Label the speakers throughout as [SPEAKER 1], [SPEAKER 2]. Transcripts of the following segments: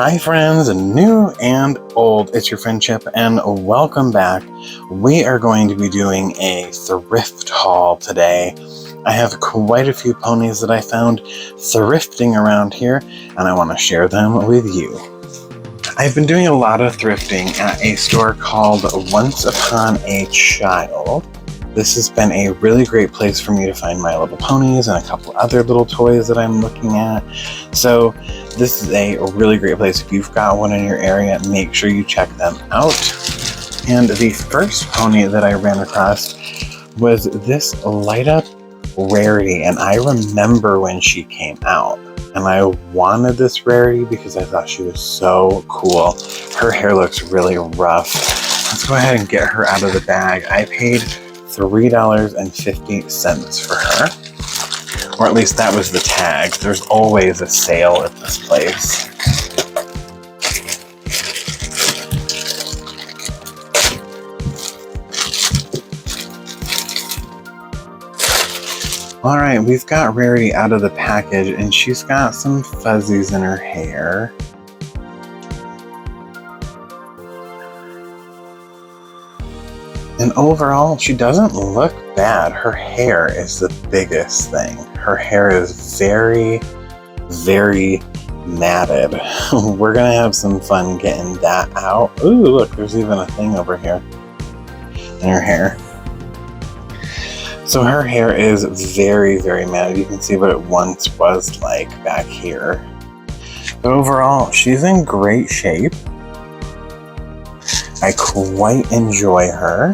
[SPEAKER 1] Hi friends, new and old, it's your FriendCHIP and welcome back. We are going to be doing a thrift haul today. I have quite a few ponies that I found thrifting around here and I want to share them with you. I've been doing a lot of thrifting at a store called Once Upon a Child. This has been a really great place for me to find My Little Ponies and a couple other little toys that I'm looking at. So this is a really great place. If you've got one in your area, make sure you check them out. And the first pony that I ran across was this light up Rarity. And I remember when she came out. And I wanted this Rarity because I thought she was so cool. Her hair looks really rough. Let's go ahead and get her out of the bag. I paid $3.50 for her, or at least that was the tag. There's always a sale at this place. All right, we've got Rarity out of the package and she's got some fuzzies in her hair. And overall, she doesn't look bad. Her hair is the biggest thing. Her hair is very, very matted. We're gonna have some fun getting that out. Ooh, look, there's even a thing over here in her hair. So her hair is very, very matted. You can see what it once was like back here. But overall, she's in great shape. I quite enjoy her.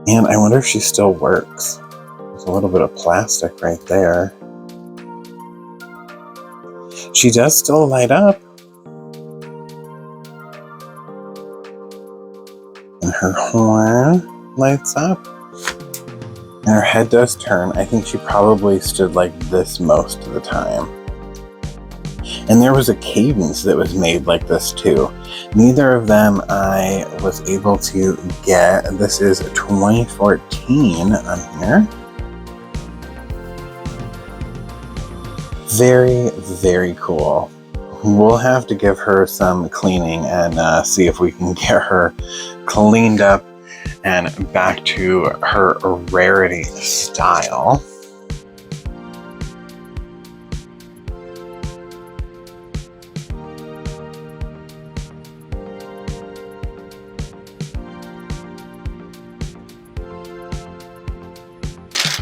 [SPEAKER 1] And I wonder if she still works. There's a little bit of plastic right there. She does still light up. And her horn lights up. And her head does turn. I think she probably stood like this most of the time. And there was a cadence that was made like this too. Neither of them I was able to get. This is 2014 on here. Very, very cool. We'll have to give her some cleaning and see if we can get her cleaned up and back to her Rarity style.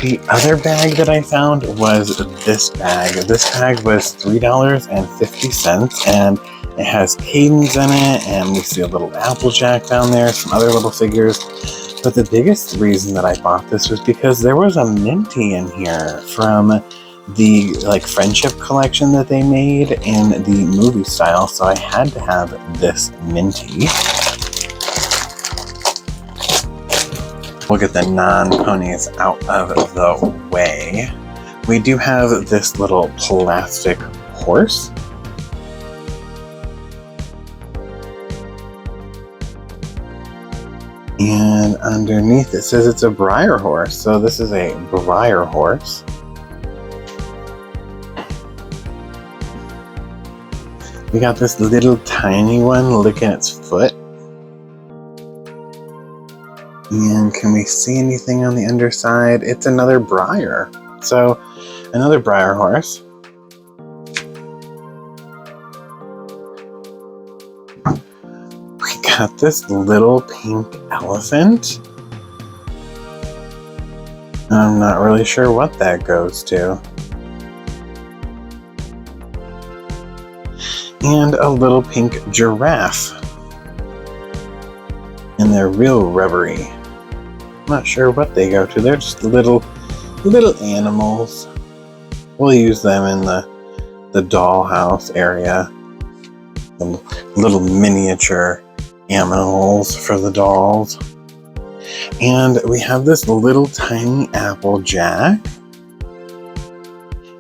[SPEAKER 1] The other bag that I found was this bag. This bag was $3.50 and it has cadence in it and we see a little Applejack down there, some other little figures. But the biggest reason that I bought this was because there was a Minty in here from the FriendCHIP collection that they made in the movie style. So I had to have this Minty. We'll get the non-ponies out of the way. We do have this little plastic horse. And underneath it says it's a Briar horse. So this is a Briar horse. We got this little tiny one licking its foot. And can we see anything on the underside? It's another Briar. So, another Briar horse. We got this little pink elephant. I'm not really sure what that goes to. And a little pink giraffe. And they're real rubbery. I'm not sure what they go to. They're just little animals. We'll use them in the dollhouse area. The little miniature animals for the dolls. And we have this little tiny Applejack.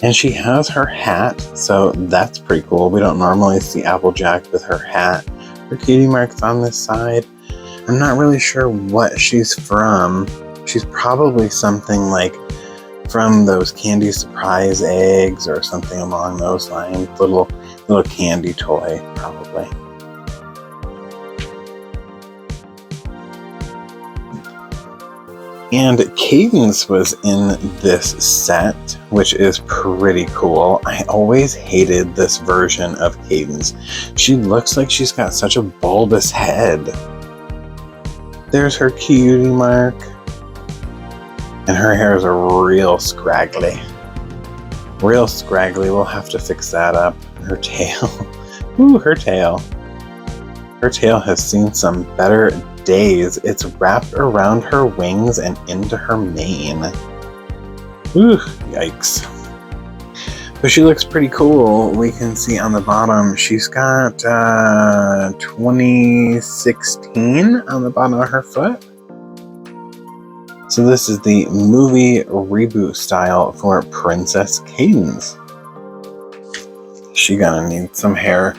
[SPEAKER 1] And she has her hat, so that's pretty cool. We don't normally see Applejack with her hat. Her cutie mark's on this side. I'm not really sure what she's from. She's probably something like from those candy surprise eggs or something along those lines. Little candy toy, probably. And Cadence was in this set, which is pretty cool. I always hated this version of Cadence. She looks like she's got such a bulbous head. There's her cutie mark. And her hair is real scraggly. Real scraggly. We'll have to fix that up. Her tail. Ooh, her tail. Her tail has seen some better days. It's wrapped around her wings and into her mane. Ooh, yikes. But she looks pretty cool. We can see on the bottom she's got 2016 on the bottom of her foot. So this is the movie reboot style for Princess Cadence. She gonna need some hair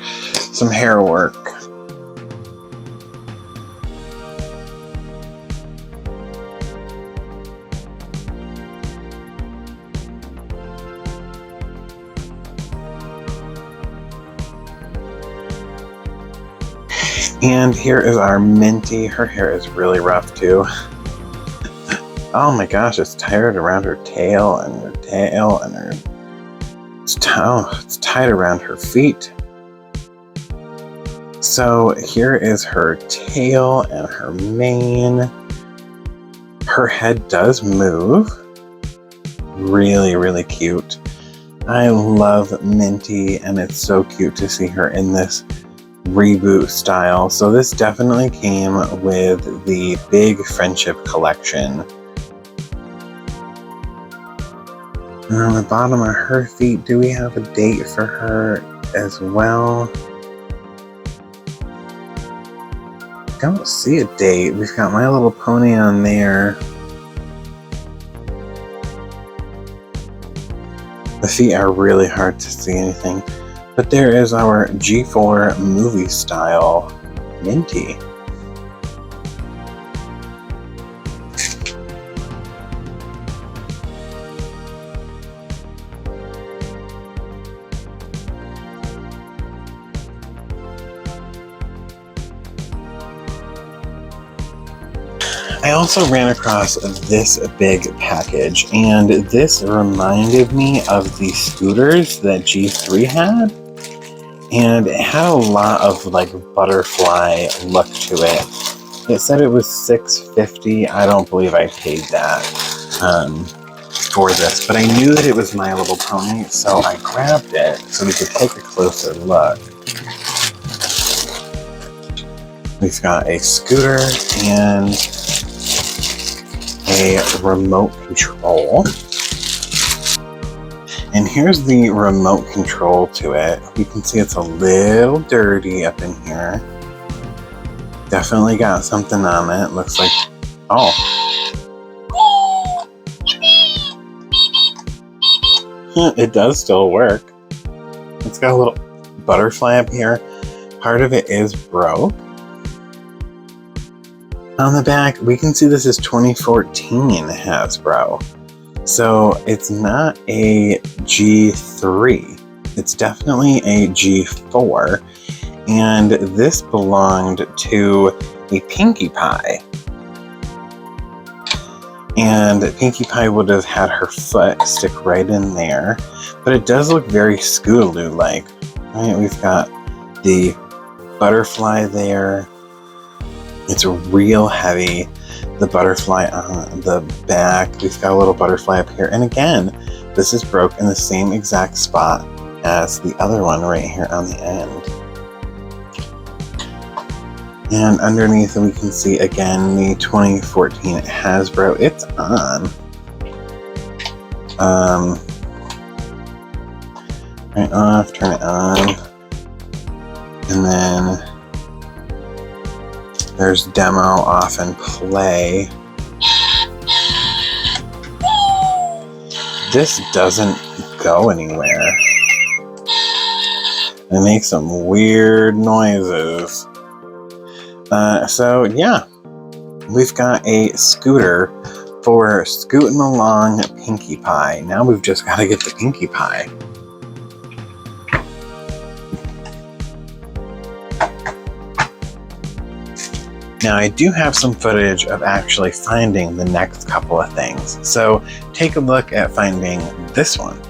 [SPEAKER 1] work. And here is our Minty. Her hair is really rough too. Oh my gosh, it's tied around her tail and her tail and her... It's tied around her feet. So here is her tail and her mane. Her head does move. Really, really cute. I love Minty, and it's so cute to see her in this reboot style. So this definitely came with the big FriendCHIP collection. And on the bottom of her feet, do we have a date for her as well? Don't see a date. We've got My Little Pony on there. The feet are really hard to see anything. But there is our G4 movie style Minty. I also ran across this big package, and this reminded me of the scooters that G3 had, and it had a lot of like butterfly look to it. It said it was $6.50. I don't believe I paid that for this, but I knew that it was My Little Pony, so I grabbed it so we could take a closer look. We've got a scooter and a remote control. And here's the remote control to it. You can see it's a little dirty up in here. Definitely got something on it. Looks like, oh. It does still work. It's got a little butterfly up here. Part of it is broke. On the back, we can see this is 2014 Hasbro. So it's not a G3. It's definitely a G4. And this belonged to a Pinkie Pie. And Pinkie Pie would have had her foot stick right in there. But it does look very Scootaloo-like. Right? We've got the butterfly there. It's real heavy. The butterfly on the back. We've got a little butterfly up here. And again, this is broke in the same exact spot as the other one right here on the end. And underneath we can see again the 2014 Hasbro. It's on. Turn it off, turn it on. And then there's demo, off, and play. This doesn't go anywhere. It makes some weird noises. So yeah, we've got a scooter So we're scooting along Pinkie Pie. Now we've just got to get the Pinkie Pie. Now I do have some footage of actually finding the next couple of things. So take a look at finding this one.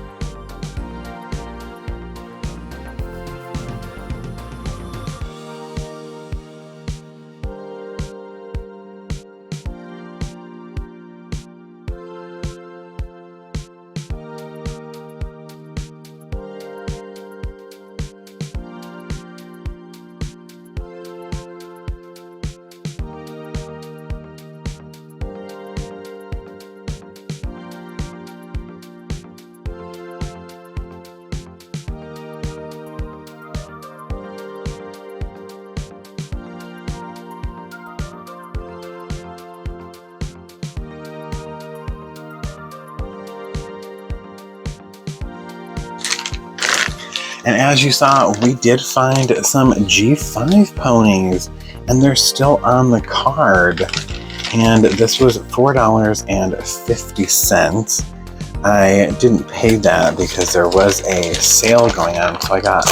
[SPEAKER 1] And as you saw, we did find some G5 ponies, and they're still on the card. And this was $4.50. I didn't pay that because there was a sale going on, so I got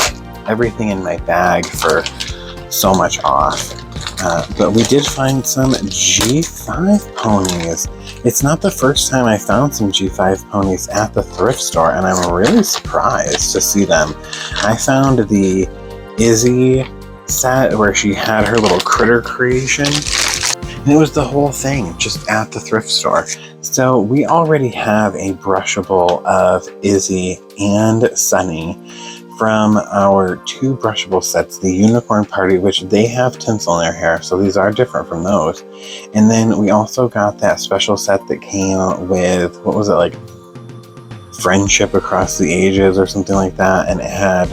[SPEAKER 1] everything in my bag for so much off. But we did find some G5 ponies. It's not the first time I found some G5 ponies at the thrift store, and I'm really surprised to see them. I found the Izzy set where she had her little critter creation, and it was the whole thing just at the thrift store. So we already have a brushable of Izzy and Sunny from our two brushable sets, the Unicorn Party, which they have tinsel in their hair, so these are different from those. And then we also got that special set that came with, what was it, like FriendCHIP Across the Ages or something like that, and it had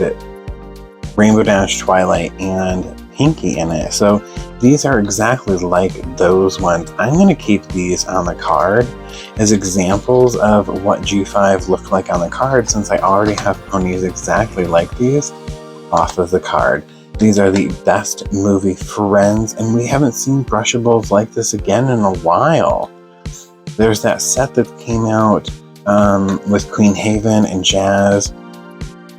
[SPEAKER 1] Rainbow Dash, Twilight, and Pinkie in it. So these are exactly like those ones. I'm going to keep these on the card as examples of what G5 looked like on the card, since I already have ponies exactly like these off of the card. These are the best movie friends, and we haven't seen brushables like this again in a while. There's that set that came out with Queen Haven and Jazz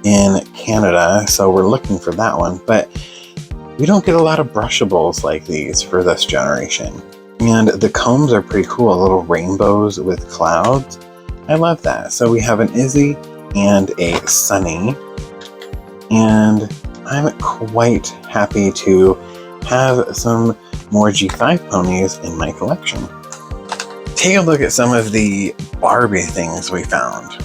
[SPEAKER 1] in Canada, so we're looking for that one, but we don't get a lot of brushables like these for this generation. And the combs are pretty cool, little rainbows with clouds. I love that. So we have an Izzy and a Sunny, and I'm quite happy to have some more G5 ponies in my collection. Take a look at some of the Barbie things we found.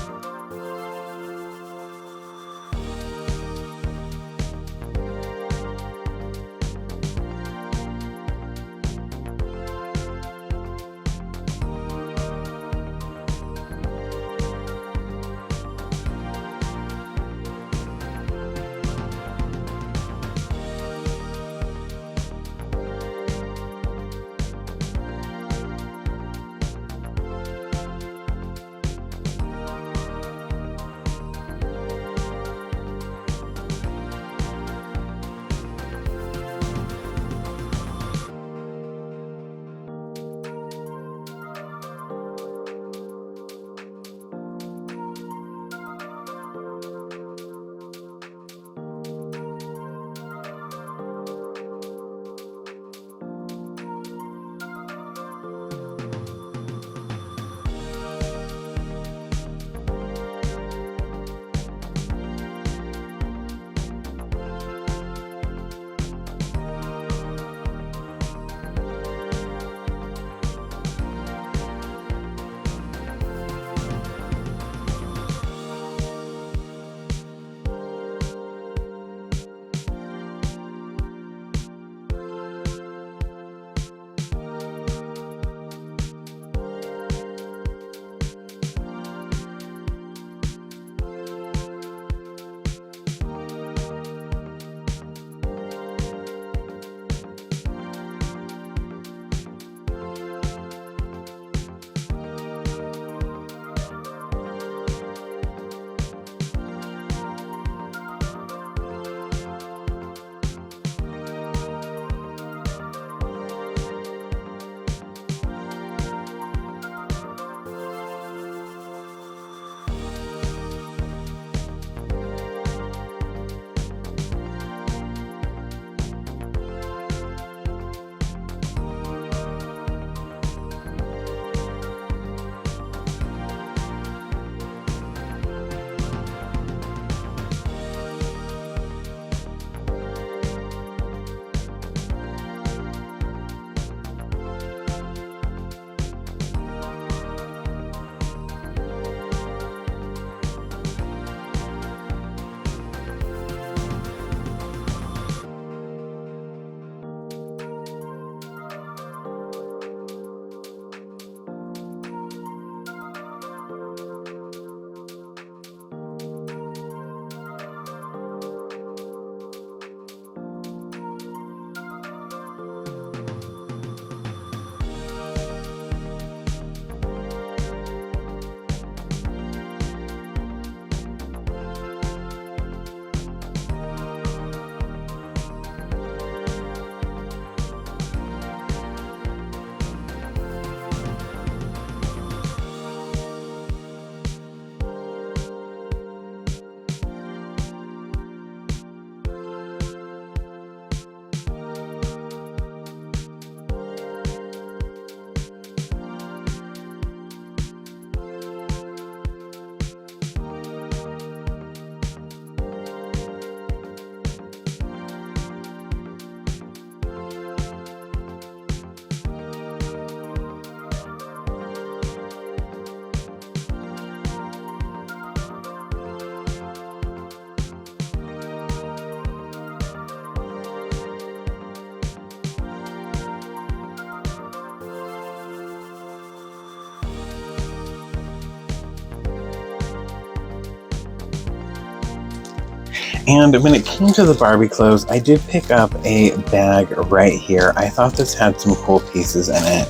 [SPEAKER 1] And when it came to the Barbie clothes, I did pick up a bag right here. I thought this had some cool pieces in it.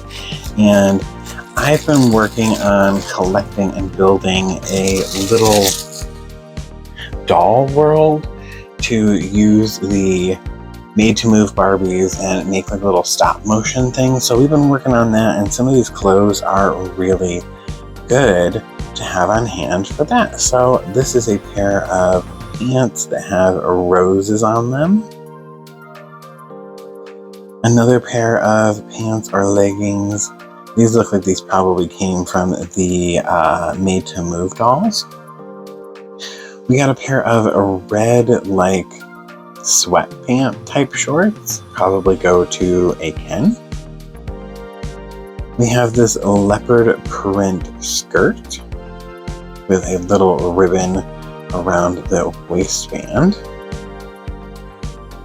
[SPEAKER 1] And I've been working on collecting and building a little doll world to use the made-to-move Barbies and make like little stop-motion things. So we've been working on that, and some of these clothes are really good to have on hand for that. So this is a pair of pants that have roses on them. Another pair of pants or leggings. These look like these probably came from the made-to-move dolls. We got a pair of red, like, sweatpant type shorts. Probably go to a Ken. We have this leopard print skirt with a little ribbon around the waistband.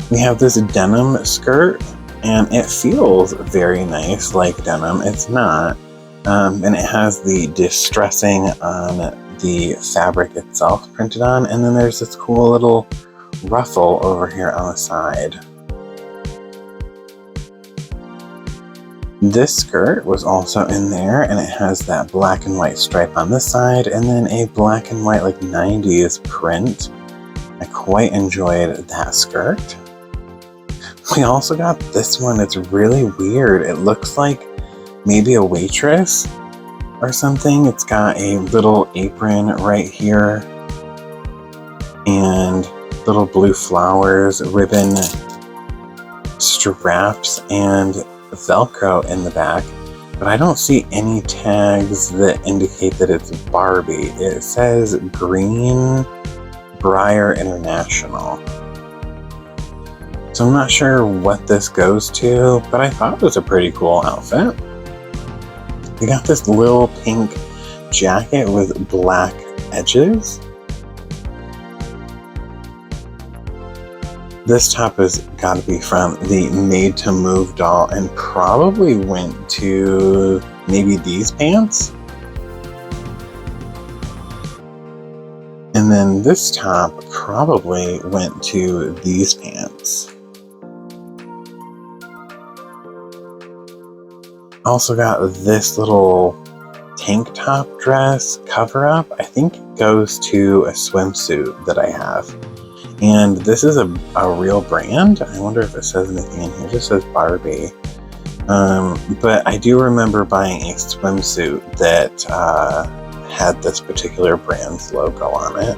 [SPEAKER 1] We have this denim skirt, and it feels very nice like denim. It's not. And it has the distressing on the fabric itself printed on, and then there's this cool little ruffle over here on the side. This skirt was also in there, and it has that black and white stripe on this side, and then a black and white like 90s print. I quite enjoyed that skirt. We also got this one. It's really weird. It looks like maybe a waitress or something. It's got a little apron right here and little blue flowers, ribbon straps, and Velcro in the back, but I don't see any tags that indicate that it's Barbie. It says Green Briar International. So I'm not sure what this goes to, but I thought it was a pretty cool outfit. We got this little pink jacket with black edges. This top has got to be from the made-to-move doll and probably went to maybe these pants. And then this top probably went to these pants. Also got this little tank top dress cover-up. I think it goes to a swimsuit that I have. And this is a real brand. I wonder if it says anything in here. It just says Barbie. But I do remember buying a swimsuit that had this particular brand's logo on it.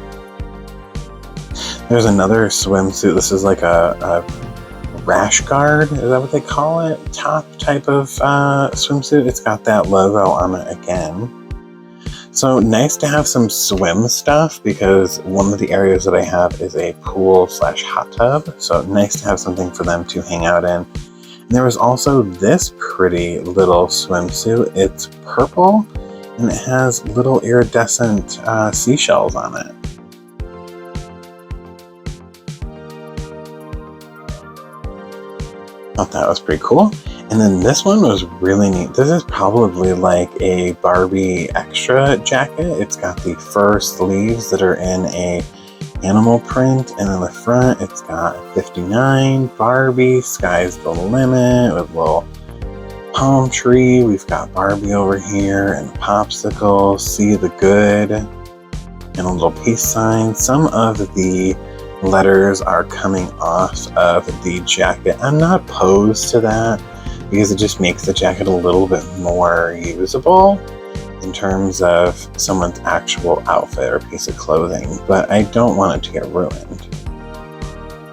[SPEAKER 1] There's another swimsuit. This is like a rash guard. Is that what they call it? Top type of swimsuit. It's got that logo on it again. So nice to have some swim stuff, because one of the areas that I have is a pool / hot tub. So nice to have something for them to hang out in. And there was also this pretty little swimsuit. It's purple and it has little iridescent seashells on it. Thought that was pretty cool. And then this one was really neat. This is probably like a Barbie extra jacket. It's got the fur sleeves that are in a animal print, and on the front it's got 59 Barbie, sky's the limit, with a little palm tree. We've got Barbie over here and a popsicle, see the good, and a little peace sign. Some of the letters are coming off of the jacket. I'm not opposed to that, because it just makes the jacket a little bit more usable in terms of someone's actual outfit or piece of clothing, but I don't want it to get ruined.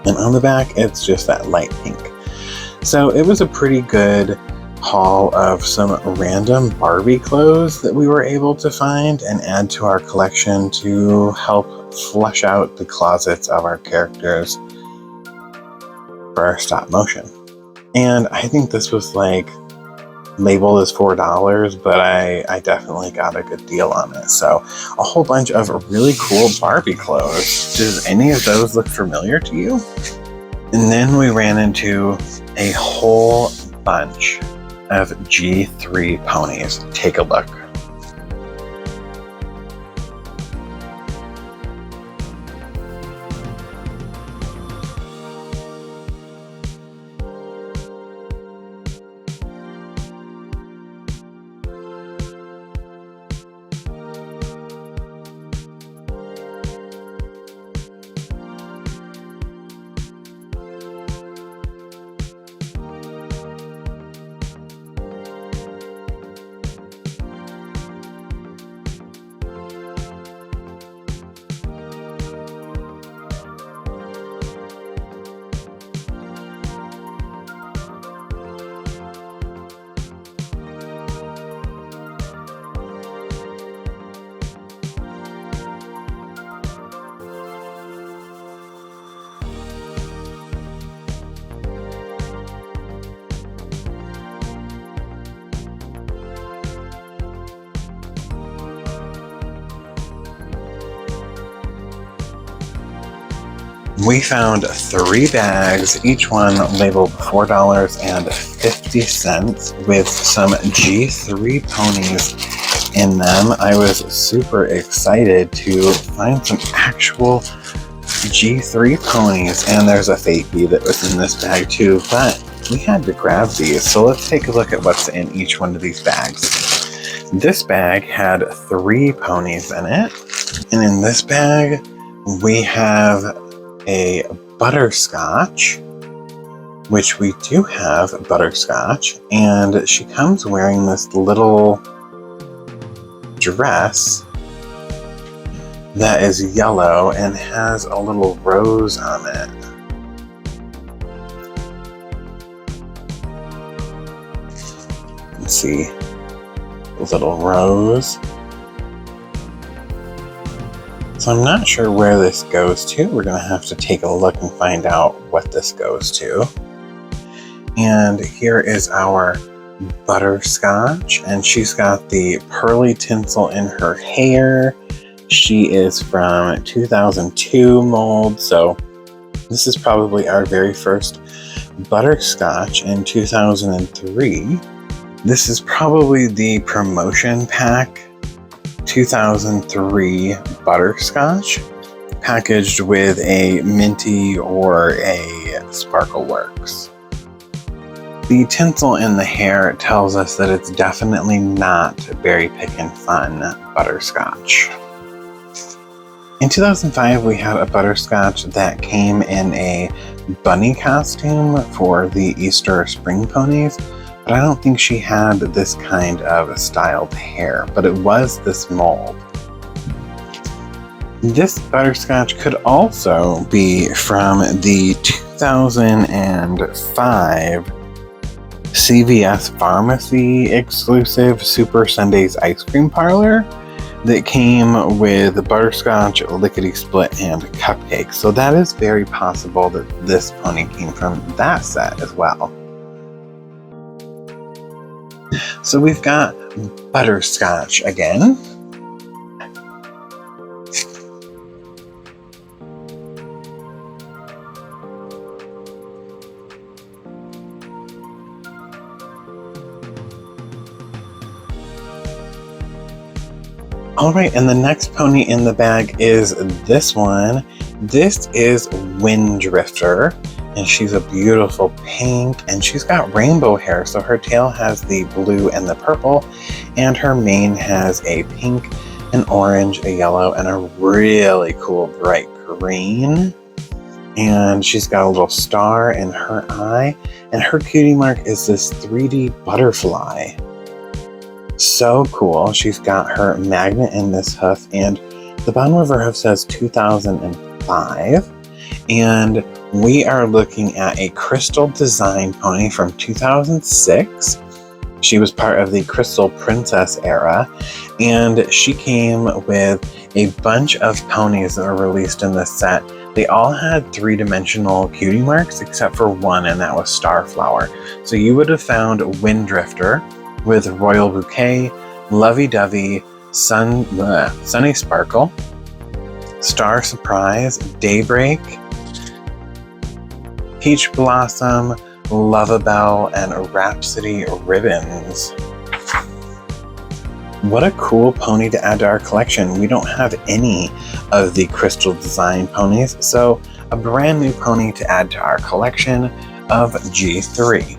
[SPEAKER 1] And on the back, it's just that light pink. So it was a pretty good haul of some random Barbie clothes that we were able to find and add to our collection to help flesh out the closets of our characters for our stop motion. And I think this was like labeled as $4, but I definitely got a good deal on it. So a whole bunch of really cool Barbie clothes. Does any of those look familiar to you? And then we ran into a whole bunch of G3 ponies. Take a look. We found 3 bags, each one labeled $4.50 with some G3 ponies in them. I was super excited to find some actual G3 ponies, and there's a fake bee that was in this bag too, but we had to grab these. So let's take a look at what's in each one of these bags. This bag had 3 ponies in it, and in this bag we have a butterscotch, which we do have butterscotch, and she comes wearing this little dress that is yellow and has a little rose on it. Let's see, a little rose. So I'm not sure where this goes to. We're gonna have to take a look and find out what this goes to. And here is our butterscotch, and she's got the pearly tinsel in her hair. She is from 2002 mold, so this is probably our very first butterscotch in 2003. This is probably the promotion pack 2003 butterscotch packaged with a minty or a sparkle works. The tinsel in the hair tells us that it's definitely not Berry Pickin' Fun butterscotch. In 2005, we had a butterscotch that came in a bunny costume for the Easter spring ponies, but I don't think she had this kind of styled hair, but it was this mold. This butterscotch could also be from the 2005 CVS Pharmacy exclusive Super Sundays ice cream parlor that came with butterscotch, lickety split, and cupcakes. So that is very possible that this pony came from that set as well. So we've got butterscotch again. All right, and the next pony in the bag is this one. This is Windrifter, and she's a beautiful pink, and she's got rainbow hair, so her tail has the blue and the purple, and her mane has a pink, an orange, a yellow, and a really cool bright green. And she's got a little star in her eye, and her cutie mark is this 3D butterfly. So cool. She's got her magnet in this hoof, and the bottom of her hoof says 2005. And we are looking at a crystal design pony from 2006. She was part of the Crystal Princess era, and she came with a bunch of ponies that were released in this set. They all had 3-dimensional cutie marks except for one, and that was Starflower. So you would have found Windrifter with Royal Bouquet, Lovey Dovey, Sunny Sparkle, Star Surprise, Daybreak, Peach Blossom, Lovabelle, and Rhapsody Ribbons. What a cool pony to add to our collection. We don't have any of the crystal design ponies, so a brand new pony to add to our collection of G3.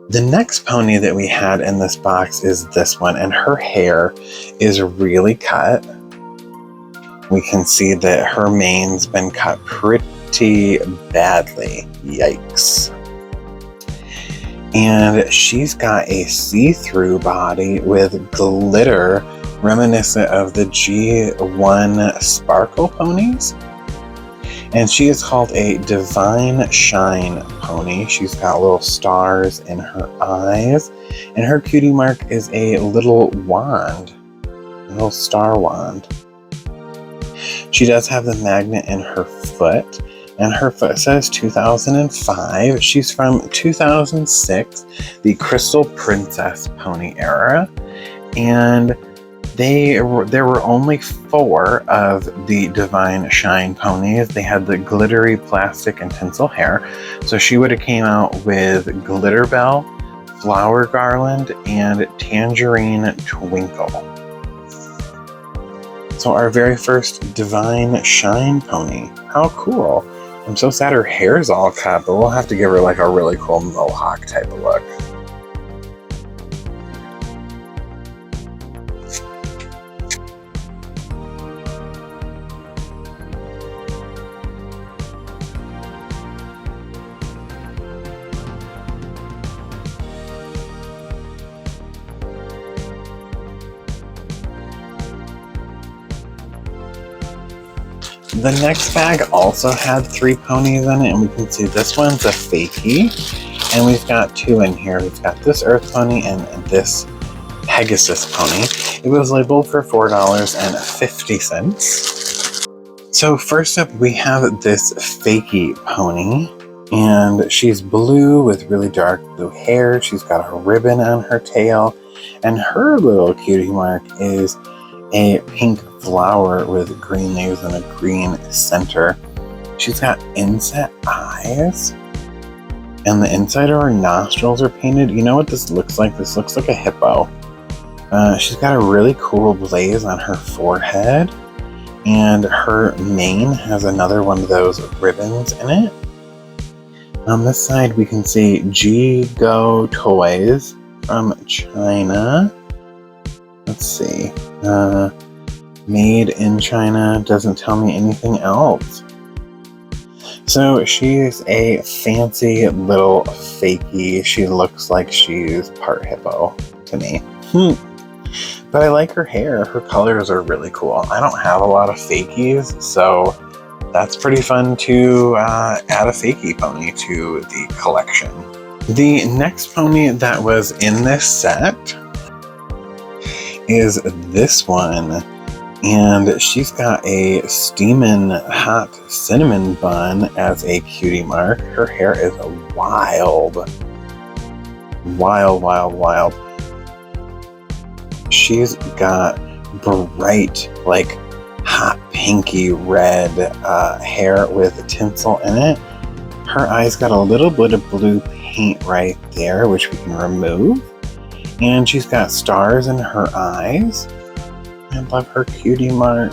[SPEAKER 1] The next pony that we had in this box is this one, and her hair is really cut. We can see that her mane's been cut pretty badly. Yikes. And she's got a see-through body with glitter reminiscent of the G1 Sparkle ponies. And she is called a Divine Shine pony. She's got little stars in her eyes, and her cutie mark is a little wand. little star wand. She does have the magnet in her foot, and her foot says 2005. She's from 2006, the Crystal Princess pony era, and there were only 4 of the Divine Shine ponies. They had the glittery plastic and tinsel hair, so she would have came out with Glitter Bell, Flower Garland, and Tangerine Twinkle. So our very first Divine Shine pony. How cool. I'm so sad her hair's all cut, but we'll have to give her like a really cool mohawk type of look. The next bag also had 3 ponies in it, and we can see this one's a fakie, and we've got 2 in here. We've got this Earth pony and this Pegasus pony. It was labeled for $4.50. So first up, we have this fakie pony, and she's blue with really dark blue hair. She's got a ribbon on her tail, and her little cutie mark is a pink flower with green leaves and a green center. She's got inset eyes, and the inside of her nostrils are painted. You know what this looks like? This looks like a hippo. She's got a really cool blaze on her forehead, and her mane has another one of those ribbons in it. On this side, we can see G-Go Toys from China. Let's see. Made in China, doesn't tell me anything else. So she's a fancy little fakie. She looks like she's part hippo to me. But I like her hair. Her colors are really cool. I don't have a lot of fakies, so that's pretty fun to add a fakie pony to the collection. The next pony that was in this set is this one, and she's got a steamin' hot cinnamon bun as a cutie mark. Her hair is wild. She's got bright, like hot pinky red hair with tinsel in it. Her eyes got a little bit of blue paint right there, which we can remove. And she's got stars in her eyes. I love her cutie mark.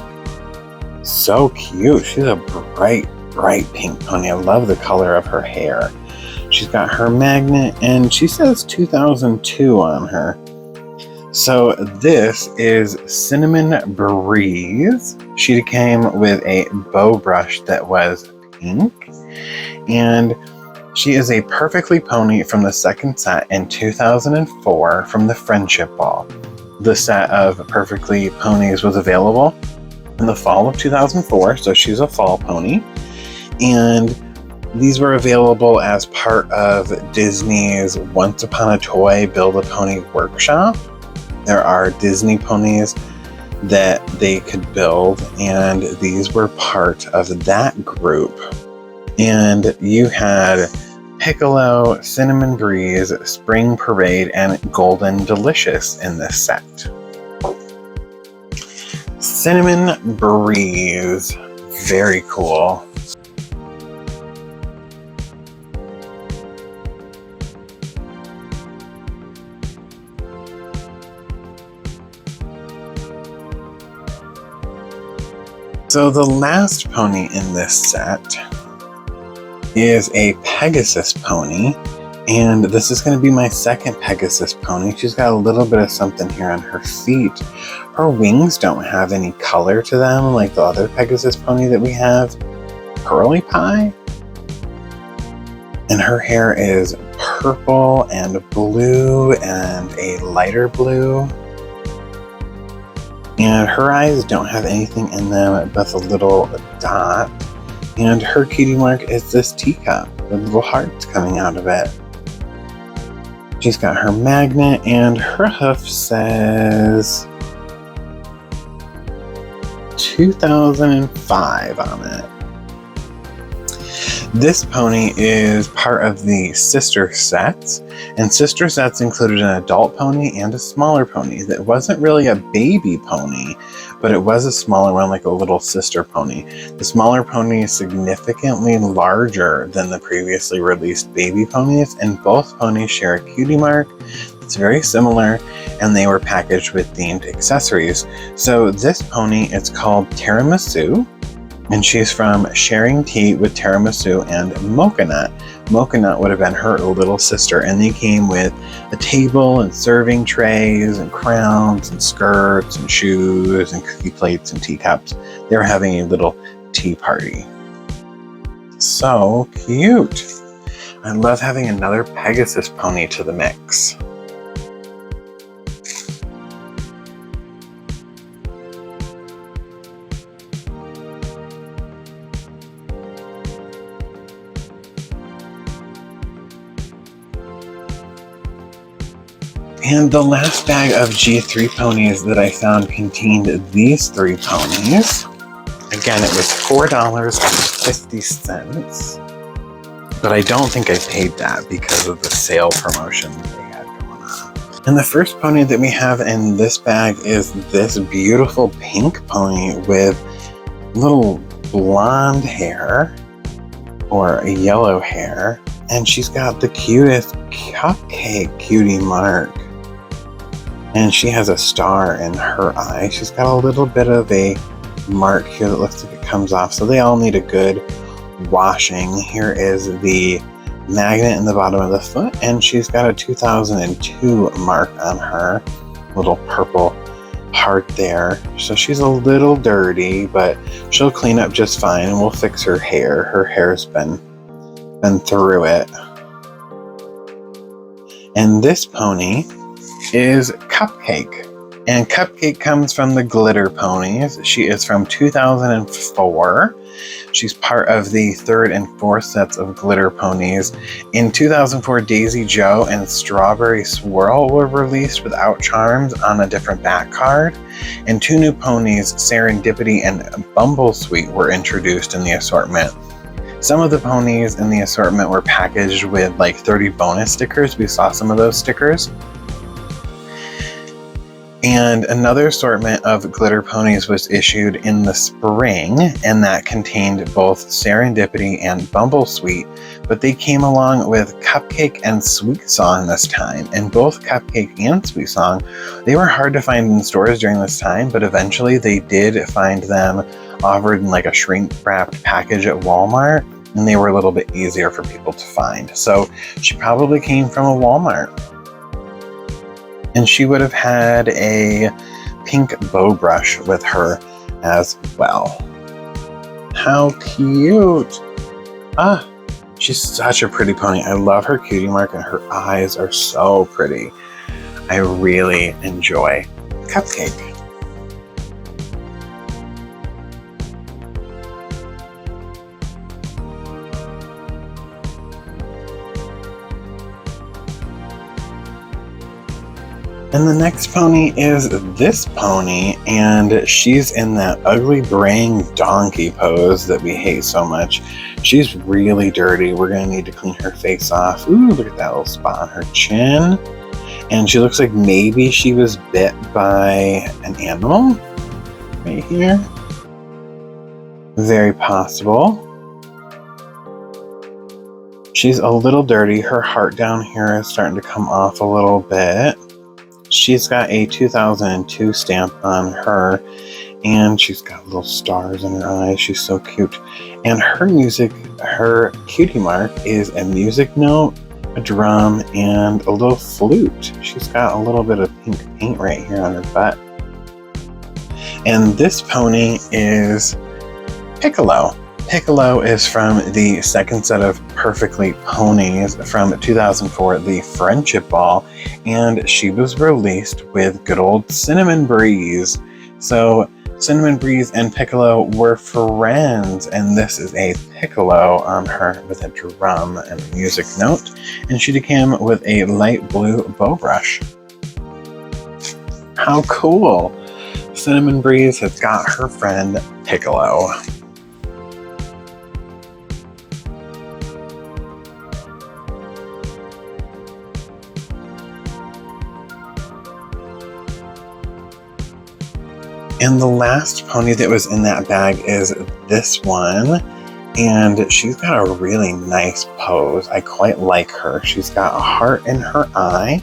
[SPEAKER 1] So cute. She's a bright pink pony. I love the color of her hair. She's got her magnet, and she says 2002 on her. So this is Cinnamon Breeze. She came with a bow brush that was pink, and she is a Perfectly Pony from the second set in 2004 from the FriendCHIP ball. The set of Perfectly Ponies was available in the fall of 2004, so she's a fall pony. And these were available as part of Disney's Once Upon a Toy Build-A-Pony workshop. There are Disney ponies that they could build, and these were part of that group. And you had Piccolo, Cinnamon Breeze, Spring Parade, and Golden Delicious in this set. Cinnamon Breeze, very cool. So the last pony in this set is a Pegasus pony, and this is going to be my second Pegasus pony. She's got a little bit of something here on her feet. Her wings don't have any color to them like the other Pegasus pony that we have, Pinkie Pie. And her hair is purple and blue and a lighter blue. And her eyes don't have anything in them but the little dot. And her cutie mark is this teacup with little hearts coming out of it. She's got her magnet, and her hoof says 2005 on it. This pony is part of the sister sets, and sister sets included an adult pony and a smaller pony. That wasn't really a baby pony, but it was a smaller one, like a little sister pony. The smaller pony is significantly larger than the previously released baby ponies, and both ponies share a cutie mark. It's very similar, and they were packaged with themed accessories. So this pony is called Tiramisu, and she's from Sharing Tea with Tiramisu and Mocha Nut. Mocha Nut would have been her little sister, and they came with a table and serving trays and crowns and skirts and shoes and cookie plates and teacups. They were having a little tea party. So cute. I love having another Pegasus pony to the mix. And the last bag of G3 ponies that I found contained these 3 ponies. Again, it was $4.50, but I don't think I paid that because of the sale promotion that they had going on. And the first pony that we have in this bag is this beautiful pink pony with little blonde hair or yellow hair, and she's got the cutest cupcake cutie mark. And she has a star in her eye. She's got a little bit of a mark here that looks like it comes off. So they all need a good washing. Here is the magnet in the bottom of the foot. And she's got a 2002 mark on her little purple heart there. So she's a little dirty, but she'll clean up just fine. And we'll fix her hair. Her hair's been through it. And this pony is Cupcake, and Cupcake comes from the Glitter Ponies. She is from 2004. She's part of the 3rd and 4th sets of Glitter Ponies. In 2004, Daisy Joe and Strawberry Swirl were released without charms on a different back card, and 2 new ponies, Serendipity and Bumblesweet, were introduced in the assortment. Some of the ponies in the assortment were packaged with like 30 bonus stickers. We saw some of those stickers. And another assortment of glitter ponies was issued in the spring, and that contained both Serendipity and Bumblesweet, but they came along with Cupcake and Sweet Song this time. And both Cupcake and Sweet Song, they were hard to find in stores during this time, but eventually they did find them offered in like a shrink-wrapped package at Walmart, and they were a little bit easier for people to find. So she probably came from a Walmart. And she would have had a pink bow brush with her as well. How cute! Ah, she's such a pretty pony. I love her cutie mark, and her eyes are so pretty. I really enjoy Cupcake. And the next pony is this pony, and she's in that ugly braying donkey pose that we hate so much. She's really dirty. We're gonna need to clean her face off. Ooh, look at that little spot on her chin. And she looks like maybe she was bit by an animal right here. Very possible. She's a little dirty. Her heart down here is starting to come off a little bit. She's got a 2002 stamp on her, and she's got little stars in her eyes. She's so cute. And her cutie mark is a music note, a drum, and a little flute. She's got a little bit of pink paint right here on her butt. And this pony is Piccolo. Piccolo is from the second set of Perfectly Ponies from 2004, the FriendCHIP ball, and she was released with good old Cinnamon Breeze. So Cinnamon Breeze and Piccolo were friends, and this is a piccolo on her with a drum and a music note, and she came with a light blue bow brush. How cool! Cinnamon Breeze has got her friend Piccolo. And the last pony that was in that bag is this one. And she's got a really nice pose. I quite like her. She's got a heart in her eye.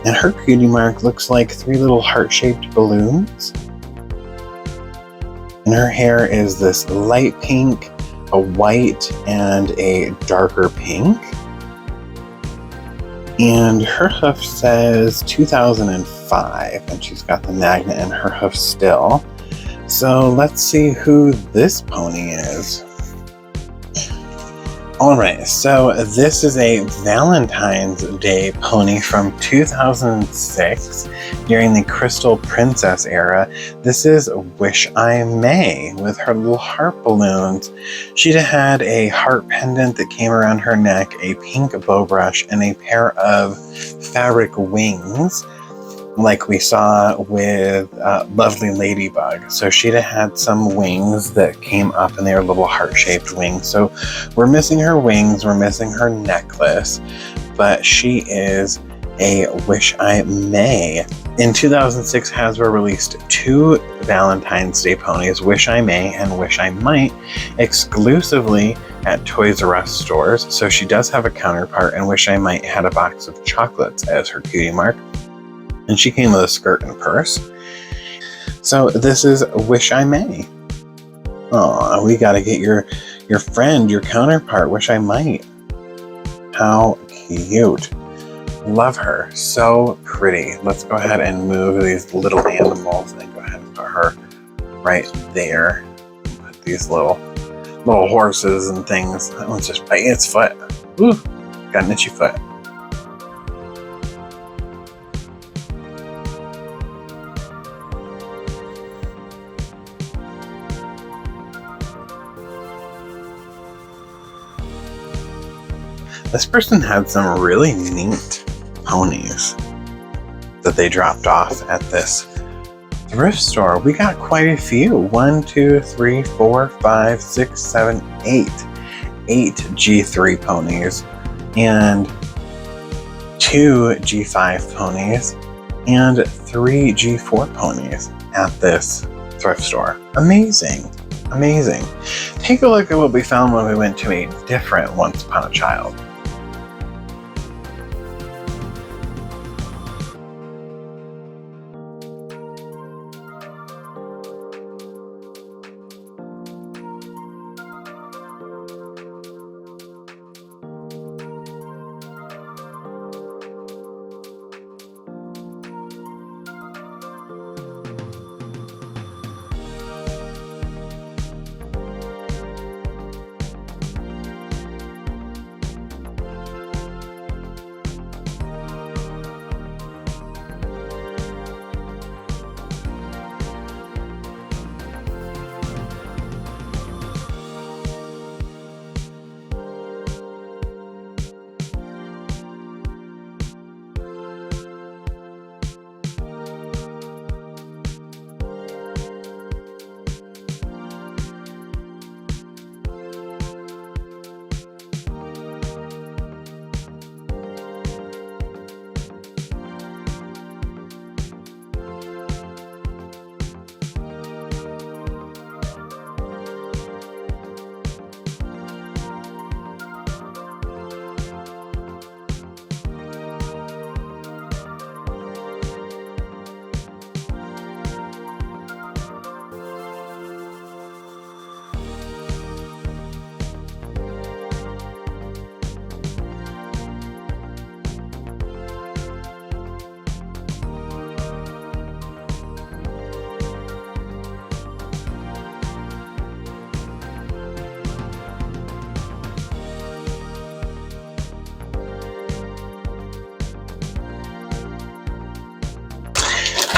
[SPEAKER 1] And her cutie mark looks like 3 little heart-shaped balloons. And her hair is this light pink, a white, and a darker pink. And her hoof says 2005, and she's got the magnet in her hoof still. So let's see who this pony is. Alright, so this is a Valentine's Day pony from 2006 during the Crystal Princess era. This is Wish I May with her little heart balloons. She'd had a heart pendant that came around her neck, a pink bow brush, and a pair of fabric wings like we saw with Lovely Ladybug. So she'd had some wings that came up and they were little heart-shaped wings. So we're missing her wings, we're missing her necklace, but she is a Wish I May. In 2006, Hasbro released 2 Valentine's Day ponies, Wish I May and Wish I Might, exclusively at Toys R Us stores. So she does have a counterpart, and Wish I Might had a box of chocolates as her cutie mark. And she came with a skirt and purse. So this is Wish I May. Oh, we gotta get your friend, your counterpart, Wish I Might. How cute. Love her. So pretty. Let's go ahead and move these little animals and go ahead and put her right there. Put these little horses and things. That one's just biting its foot. Ooh, got an itchy foot. This person had some really neat ponies that they dropped off at this thrift store. We got quite a few. 1, 2, 3, 4, 5, 6, 7, 8. 8 G3 ponies and 2 G5 ponies and 3 G4 ponies at this thrift store. Amazing. Amazing. Take a look at what we found when we went to a different Once Upon a Child.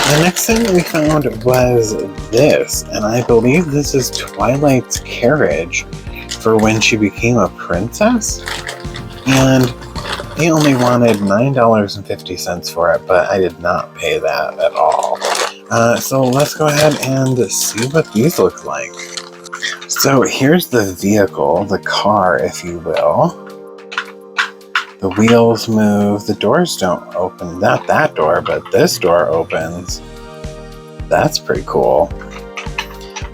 [SPEAKER 1] The next thing that we found was this, and I believe this is Twilight's carriage for when she became a princess. And they only wanted $9.50 for it, but I did not pay that at all. So let's go ahead and see what these look like. So here's the vehicle, the car, if you will. The wheels move, the doors don't open. Not that door, but this door opens. That's pretty cool.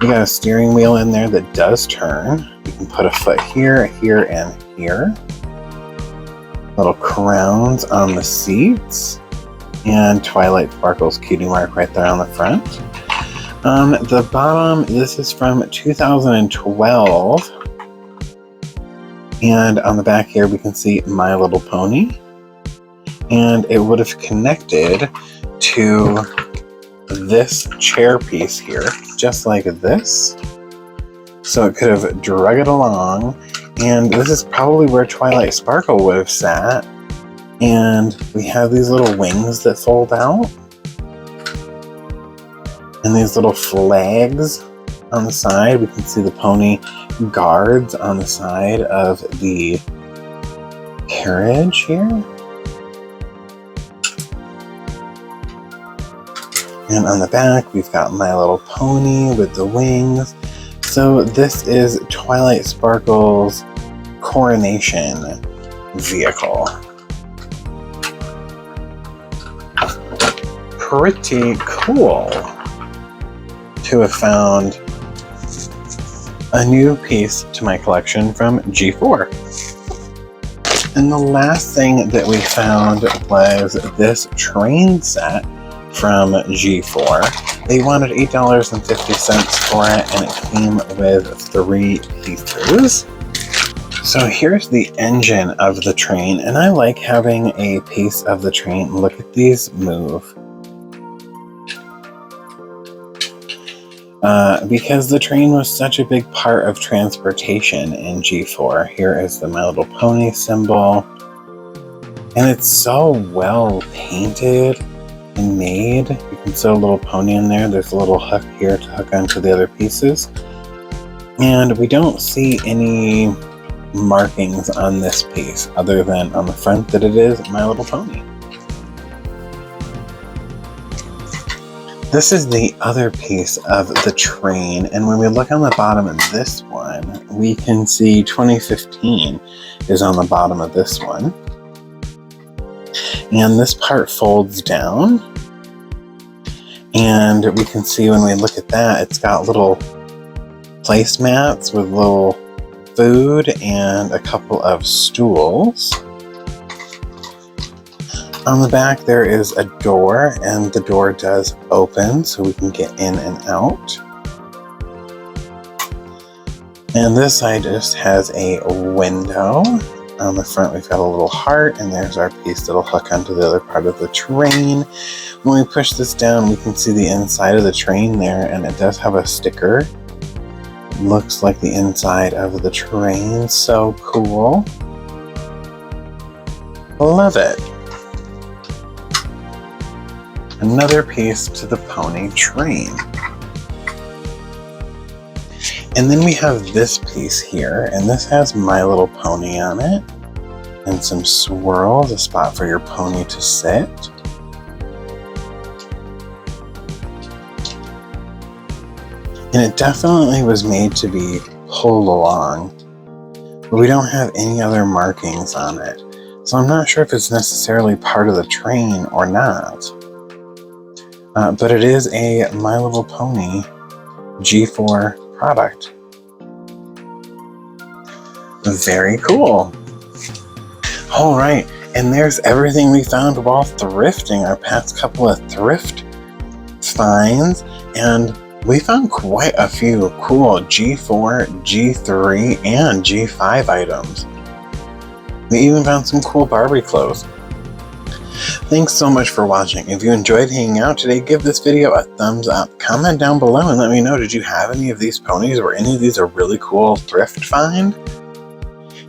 [SPEAKER 1] We got a steering wheel in there that does turn. You can put a foot here, here, and here. Little crowns on the seats. And Twilight Sparkle's cutie mark right there on the front. The bottom, this is from 2012. And on the back here, we can see My Little Pony. And it would have connected to this chair piece here, just like this. So it could have drug it along. And this is probably where Twilight Sparkle would have sat. And we have these little wings that fold out. And these little flags on the side. We can see the pony guards on the side of the carriage here. And on the back, we've got My Little Pony with the wings. So this is Twilight Sparkle's coronation vehicle. Pretty cool to have found a new piece to my collection from G4. And the last thing that we found was this train set from G4. They wanted $8.50 for it, and it came with 3 pieces. So here's the engine of the train, and I like having a piece of the train. Look at these move. Because the train was such a big part of transportation in G4. Here is the My Little Pony symbol. And it's so well painted and made. You can sew a little pony in there. There's a little hook here to hook onto the other pieces. And we don't see any markings on this piece other than on the front that it is My Little Pony. This is the other piece of the train, and when we look on the bottom of this one, we can see 2015 is on the bottom of this one. And this part folds down, and we can see when we look at that, it's got little placemats with little food and a couple of stools. On the back there is a door, and the door does open so we can get in and out. And this side just has a window. On the front we've got a little heart, and there's our piece that'll hook onto the other part of the train. When we push this down, we can see the inside of the train there, and it does have a sticker. It looks like the inside of the train. So cool. Love it. Another piece to the pony train. And then we have this piece here, and this has My Little Pony on it, and some swirls, a spot for your pony to sit. And it definitely was made to be pulled along, but we don't have any other markings on it. So I'm not sure if it's necessarily part of the train or not. But it is a My Little Pony G4 product. Very cool. All right, and there's everything we found while thrifting, our past couple of thrift finds, and we found quite a few cool G4, G3, and G5 items. We even found some cool Barbie clothes. Thanks so much for watching. If you enjoyed hanging out today, give this video a thumbs up. Comment down below and let me know, did you have any of these ponies or any of these a really cool thrift find?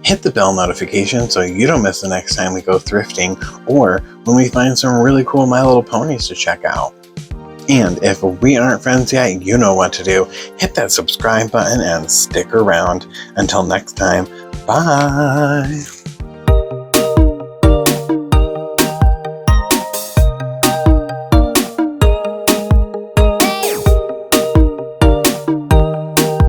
[SPEAKER 1] Hit the bell notification so you don't miss the next time we go thrifting or when we find some really cool My Little Ponies to check out. And if we aren't friends yet, you know what to do. Hit that subscribe button and stick around. Until next time, bye!